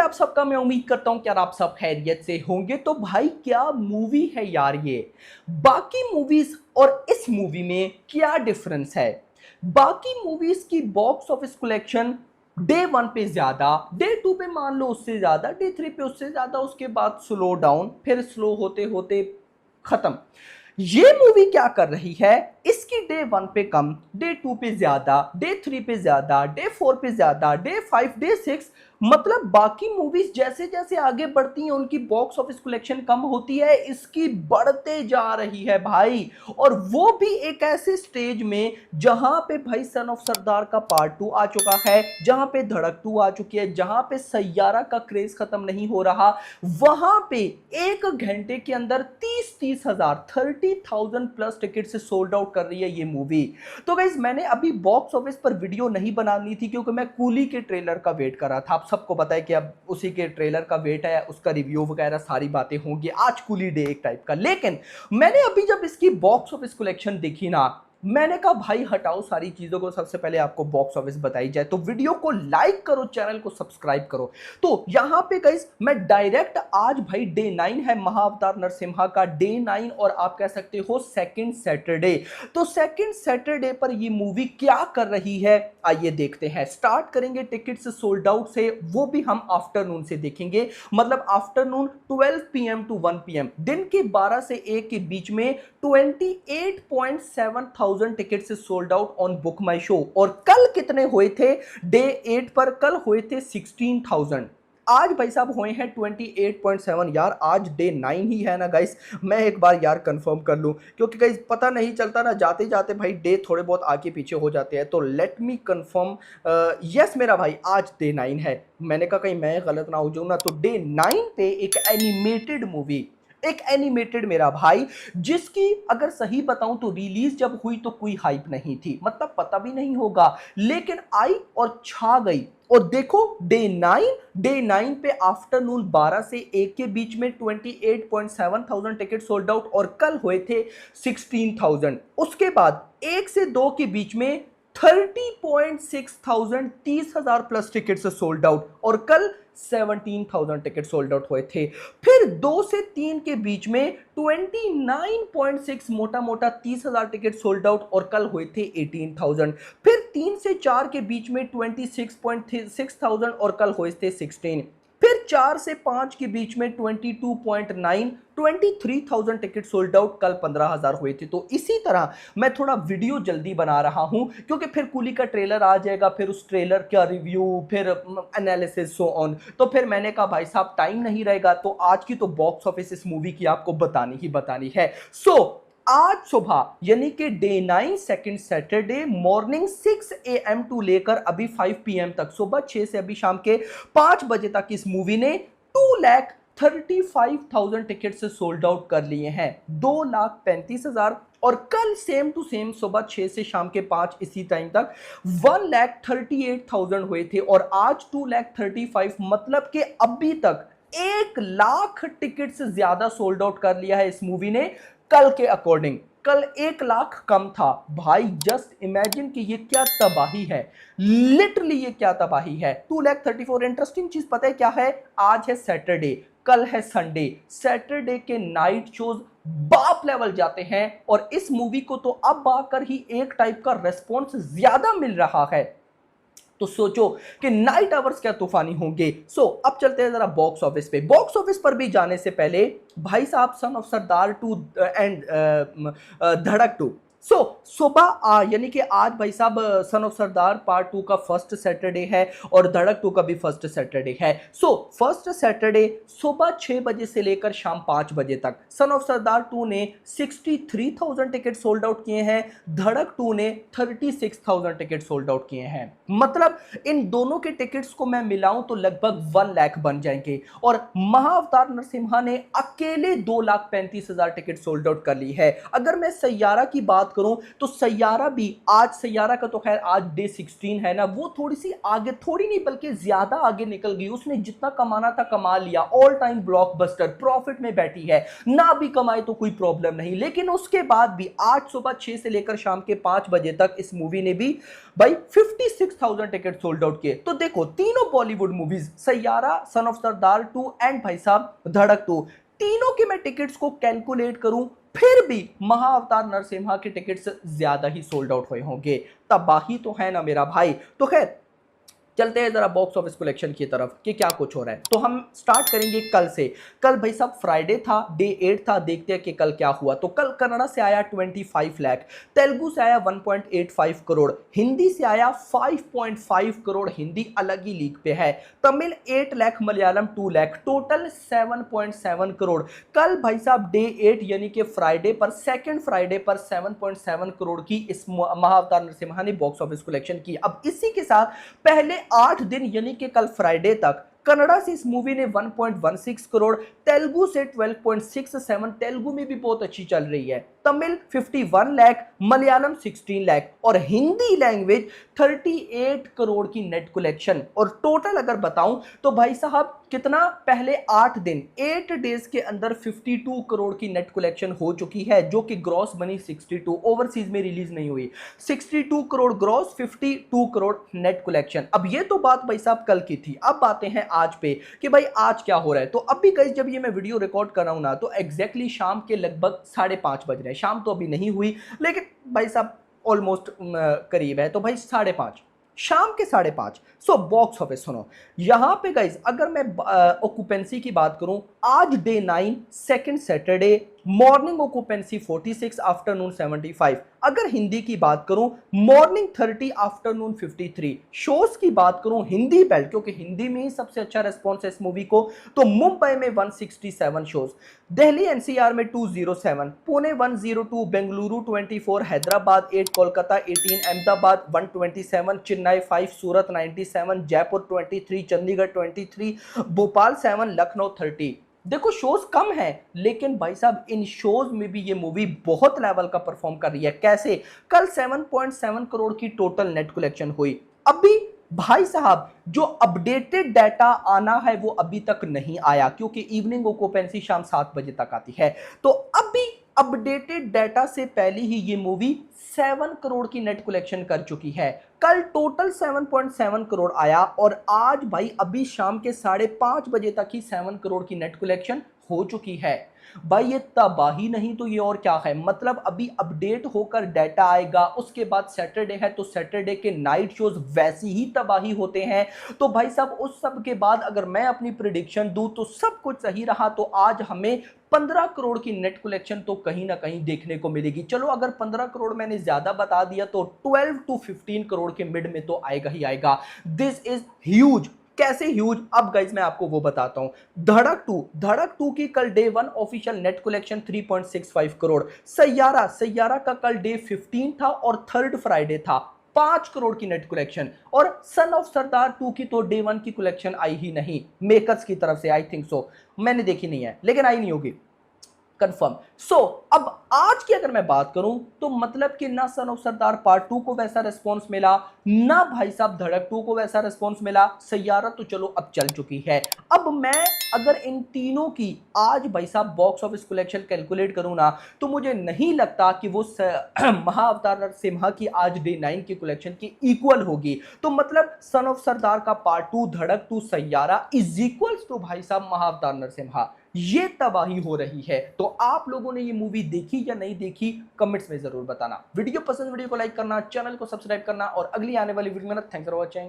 आप सबका मैं उम्मीद करता हूं कि यार आप सब खैरियत से होंगे। तो भाई क्या मूवी है यार ये। बाकी मूवीज और इस मूवी में क्या डिफरेंस है। बाकी मूवीज की box office collection day one पे ज्यादा, डे टू पे मान लो उससे ज्यादा, डे थ्री पे उससे ज्यादा, उसके बाद स्लो डाउन, फिर स्लो होते होते खत्म। ये मूवी क्या कर रही है, इसकी डे वन पे कम, डे टू पे ज्यादा, डे थ्री पे ज्यादा, डे फोर पे ज्यादा, डे फाइव, डे सिक्स। मतलब बाकी मूवीज जैसे जैसे आगे बढ़ती हैं उनकी बॉक्स ऑफिस कलेक्शन कम होती है, इसकी बढ़ते जा रही है भाई। और वो भी एक ऐसे स्टेज में जहां पे भाई सन ऑफ सरदार का पार्ट टू आ चुका है, जहां पे धड़क टू आ चुकी है, जहां पे सैयारा का क्रेज खत्म नहीं हो रहा, वहां पे एक घंटे के अंदर 30,000 30,000 प्लस टिकट से सोल्ड आउट कर रही है ये मूवी। तो गाइज मैंने अभी बॉक्स ऑफिस पर वीडियो नहीं बनानी थी क्योंकि मैं कूली के ट्रेलर का वेट कर रहा था। आप सबको पता है कि अब उसी के ट्रेलर का वेट है, उसका रिव्यू वगैरह सारी बातें होंगी, आज कूली डे एक टाइप का। लेकिन मैंने अभी जब इसकी बॉक्स ऑफिस कलेक्शन देखी ना, मैंने कहा भाई हटाओ सारी चीजों को, सबसे पहले आपको बॉक्स ऑफिस बताई जाए। तो वीडियो को लाइक करो, चैनल को सब्सक्राइब करो। तो यहां पे गाइस मैं डायरेक्ट आज भाई डे 9 है महाअवतार नरसिम्हा का, डे 9 और आप कह सकते हो सेकंड सैटरडे। तो सेकंड सैटरडे पर ये मूवी क्या कर रही है आइए देखते हैं। स्टार्ट करेंगे टिकट्स सोल्ड आउट से, वो भी हम आफ्टरनून से देखेंगे। मतलब आफ्टरनून 12 PM टू 1 PM, दिन के 12 से 1 के बीच में 28.7 थाउजेंड टिकट से sold out on book my show. और कल कितने हुए थे डे 8 पर, कल हुए थे 16,000। आज भाई साहब हुए हैं 28.7। यार आज डे 9 ही है ना गाइस, मैं एक बार यार कंफर्म कर लूं क्योंकि गाइस पता नहीं चलता ना, जाते जाते भाई डे थोड़े बहुत आगे पीछे हो जाते हैं। तो लेट मी कंफर्म, यस मेरा भाई आज डे 9 है। मैंने कहा कहीं मैं गलत ना हो जाऊं ना। तो डे 9 पे एक एनिमेटेड मूवी, एक एनिमेटेड मेरा भाई, जिसकी अगर सही बताऊं तो रिलीज जब हुई तो कोई हाइप नहीं थी, मतलब पता भी नहीं होगा, लेकिन आई और छा गई। और देखो डे 9 पे आफ्टरनून 12 से 1 के बीच में 28.7 थाउजेंड टिकट सोल्ड आउट और कल हुए थे 16,000। उसके बाद 1 से 2 के बीच में 30.6 थाउजेंड, 30,000 प्लस टिकट से सोल्ड आउट और कल 17,000 टिकट सोल्ड आउट हुए थे। फिर 2 से 3 के बीच में 29.6 मोटा मोटा 30,000 टिकट सोल्ड आउट और कल हुए थे 18,000। फिर 3 से 4 के बीच में 26.6 थाउजेंड और कल हुए थे 16। फिर 4 से 5 के बीच में 22.9 23,000 टिकट सोल्ड आउट, कल 15,000 हुए थे। तो इसी तरह मैं थोड़ा वीडियो जल्दी बना रहा हूं क्योंकि फिर कूली का ट्रेलर आ जाएगा, फिर उस ट्रेलर का रिव्यू, फिर एनालिसिस, सो ऑन। तो फिर मैंने कहा भाई साहब टाइम नहीं रहेगा, तो आज की तो बॉक्स ऑफिस इस मूवी की आपको बतानी ही बतानी है। आज सुबह यानी कि day 9 second Saturday morning 6 AM to लेकर अभी 5 PM तक, सुबह 6 से अभी शाम के 5 बजे तक इस मूवी ने 2,35,000 टिकट से सोल्ड आउट कर लिए हैं, 2,35,000। और कल सेम टू सेम सुबह 6 से शाम के 5 इसी टाइम तक 1,38,000 हुए थे और आज 2,35,000, मतलब कि अभी तक 1 लाख टिकट से ज्यादा सोल्ड आउट कर लिया है इस मूवी ने कल के अकॉर्डिंग। कल 1 लाख कम था भाई, जस्ट इमेजिन कि ये क्या तबाही है, लिटरली ये क्या तबाही है। 2,34,000। इंटरेस्टिंग चीज पता है क्या है, आज है सैटरडे, कल है संडे। सैटरडे के नाइट शोज बाप लेवल जाते हैं और इस मूवी को तो अब आकर ही एक टाइप का रेस्पॉन्स ज्यादा मिल रहा है। तो सोचो कि नाइट आवर्स क्या तूफानी होंगे। अब चलते हैं जरा बॉक्स ऑफिस पे। बॉक्स ऑफिस पर भी जाने से पहले भाई साहब सन ऑफ सरदार 2 एंड धड़क 2, सुबह यानी कि आज भाई साहब सन ऑफ सरदार पार्ट 2 का फर्स्ट सैटरडे है और धड़क 2 का भी फर्स्ट सैटरडे है। फर्स्ट सैटरडे सुबह 6 बजे से लेकर शाम 5 बजे तक सन ऑफ सरदार 2 ने 63,000 टिकट सोल्ड आउट किए हैं, धड़क 2 ने 36,000 टिकट सोल्ड आउट किए हैं। मतलब इन दोनों के टिकट्स को मैं मिलाऊं तो लगभग 1 लाख बन जाएंगे। और महाअवतार नरसिम्हा ने अकेले 2,35,000 टिकट सोल्ड आउट कर ली है। अगर मैं सैयारा की बात करूं तो सैयारा भी, आज सैयारा का तो खैर आज डे 16 है ना, वो थोड़ी सी आगे, थोड़ी नहीं बल्कि ज्यादा आगे निकल गई। उसने जितना कमाना था कमा लिया, ऑल टाइम ब्लॉकबस्टर, प्रॉफिट में बैठी है, ना भी कमाए तो कोई प्रॉब्लम नहीं। लेकिन उसके बाद भी आज सुबह 6 से लेकर शाम के 5 बजे तक इस मूवी ने भी भाई 56,000 टिकट सोल्ड आउट किए। तो देखो तीनों Bollywood movies, Saiyaara, son of Sardar 2 and भाई साहब धड़क 2, तीनों के मैं टिकट्स को कैलकुलेट करूं फिर भी महाअवतार नरसिम्हा के टिकट्स ज्यादा ही सोल्ड आउट हुए होंगे। तबाही तो है ना मेरा भाई। तो खैर चलते हैं जरा बॉक्स ऑफिस कलेक्शन की तरफ कि क्या कुछ हो रहा है। तो हम स्टार्ट करेंगे कल से। कल भाई साहब फ्राइडे था, डे 8 था, देखते हैं कि कल क्या हुआ। तो कल कन्नड़ा से आया 25 लाख, तेलुगु से आया 1.85 करोड़, हिंदी से आया 5.5 करोड़, हिंदी अलग ही लीग पे है, तमिल 8 लाख, मलयालम 2 लाख, टोटल 7.7 करोड़। कल भाई साहब डे 8 यानी कि फ्राइडे पर, सेकेंड फ्राइडे पर 7.7 करोड़ की इस महाअवतार नरसिम्हा ने बॉक्स ऑफिस कलेक्शन की। अब इसी के साथ पहले 8 दिन यानी कि कल फ्राइडे तक कन्नड़ा से इस मूवी ने 1.16 करोड़, तेलुगु से 12.67, तेलुगु में भी बहुत अच्छी चल रही है, तमिल 51 लाख, मलयालम 16 लाख और हिंदी लैंग्वेज 38 करोड़ की नेट कलेक्शन। और टोटल अगर बताऊं तो भाई साहब कितना, पहले 8 दिन 8 डेज के अंदर 52 करोड़ की नेट कलेक्शन हो चुकी है, जो कि ग्रॉस बनी 62, ओवरसीज में रिलीज नहीं हुई। 62 crore gross, 52 crore net collection. अब ये तो बात भाई साहब कल की थी। अब बातें हैं आज पे कि भाई आज क्या हो रहा है। तो अभी गाइस जब ये मैं वीडियो रिकॉर्ड कर रहा हूं ना, तो एग्जैक्टली शाम के लगभग 5:30 बज रहे हैं। शाम तो अभी नहीं हुई लेकिन भाई साहब ऑलमोस्ट करीब है। तो भाई 5:30, शाम के 5:30। सो बॉक्स ऑफिस सुनो, यहां पे गाइस अगर मैं ऑक्यूपेंसी की बात करूं, आज day 9 second Saturday, morning occupancy 46, afternoon 75। अगर हिंदी की बात करूं, मॉर्निंग 30, आफ्टरनून 53। शोज की बात करूं हिंदी बेल्ट, क्योंकि हिंदी में ही सबसे अच्छा रेस्पॉन्स है इस मूवी को, तो मुंबई में 167 शोज, दिल्ली एनसीआर में 207, पुणे 102, बेंगलुरु 24, हैदराबाद 8, कोलकाता 18, अहमदाबाद 127, चेन्नई 5, सूरत 97, जयपुर 23, चंडीगढ़ 23, भोपाल 7, लखनऊ 30। देखो शोज कम है लेकिन भाई साहब इन शोज में भी ये मूवी बहुत लेवल का परफॉर्म कर रही है। कैसे? कल 7.7 करोड़ की टोटल नेट कलेक्शन हुई। अभी भाई साहब जो अपडेटेड डाटा आना है वो अभी तक नहीं आया, क्योंकि इवनिंग ऑक्यूपेंसी शाम 7 बजे तक आती है। तो अभी अपडेटेड डाटा से पहले ही ये मूवी 7 करोड़ की नेट कलेक्शन कर चुकी है। कल टोटल 7.7 करोड़ आया और आज भाई अभी शाम के 5:30 बजे तक ही 7 करोड़ की नेट कलेक्शन हो चुकी है। भाई ये तबाही नहीं तो ये और क्या है। मतलब अभी अपडेट होकर डाटा आएगा, उसके बाद सैटरडे है तो सैटरडे के नाइट शोज वैसी ही तबाही होते हैं। तो भाई साहब उस सब के बाद अगर मैं अपनी प्रिडिक्शन दूं तो सब कुछ सही रहा तो आज हमें 15 करोड़ की नेट कलेक्शन तो कहीं ना कहीं देखने को मिलेगी। चलो अगर 15 करोड़ मैंने ज्यादा बता दिया तो 12 to 15 करोड़ के मिड में तो आएगा ही आएगा। This is huge. कैसे ह्यूज? अब गाइज मैं आपको वो बताता हूं। धड़क 2 की कल day 1 official net collection 3.65 crore. Saiyaara का कल डे 15 था और थर्ड फ्राइडे था, 5 करोड़ की नेट कलेक्शन। और सन ऑफ सरदार 2 की तो डे 1 की कलेक्शन आई ही नहीं, मेकर्स की तरफ से, आई थिंक सो, मैंने देखी नहीं है लेकिन आई नहीं होगी कंफर्म। सो अब आज की अगर मैं बात करूं तो मतलब कि ना सन ऑफ सरदार पार्ट 2 को वैसा रिस्पांस मिला, ना भाई साहब धड़क 2 को वैसा रिस्पांस मिला। सैयारा तो चलो अब चल चुकी है। अब मैं अगर इन तीनों की आज भाई साहब बॉक्स ऑफिस कलेक्शन कैलकुलेट करूं ना, तो मुझे नहीं लगता कि वो महाअवतार नरसिम्हा की आज डे 9 की कलेक्शन की इक्वल होगी। तो मतलब सन ऑफ सरदार का पार्ट 2, धड़क 2, सैयारा इज इक्वल्स टू भाई साहब महाअवतार नरसिम्हा। ये तबाही हो रही है। तो आप लोगों ने ये मूवी देखी या नहीं देखी कमेंट्स में जरूर बताना। वीडियो पसंद, वीडियो को लाइक करना, चैनल को सब्सक्राइब करना और अगली आने वाली वीडियो में थैंक्स फॉर वॉचिंग।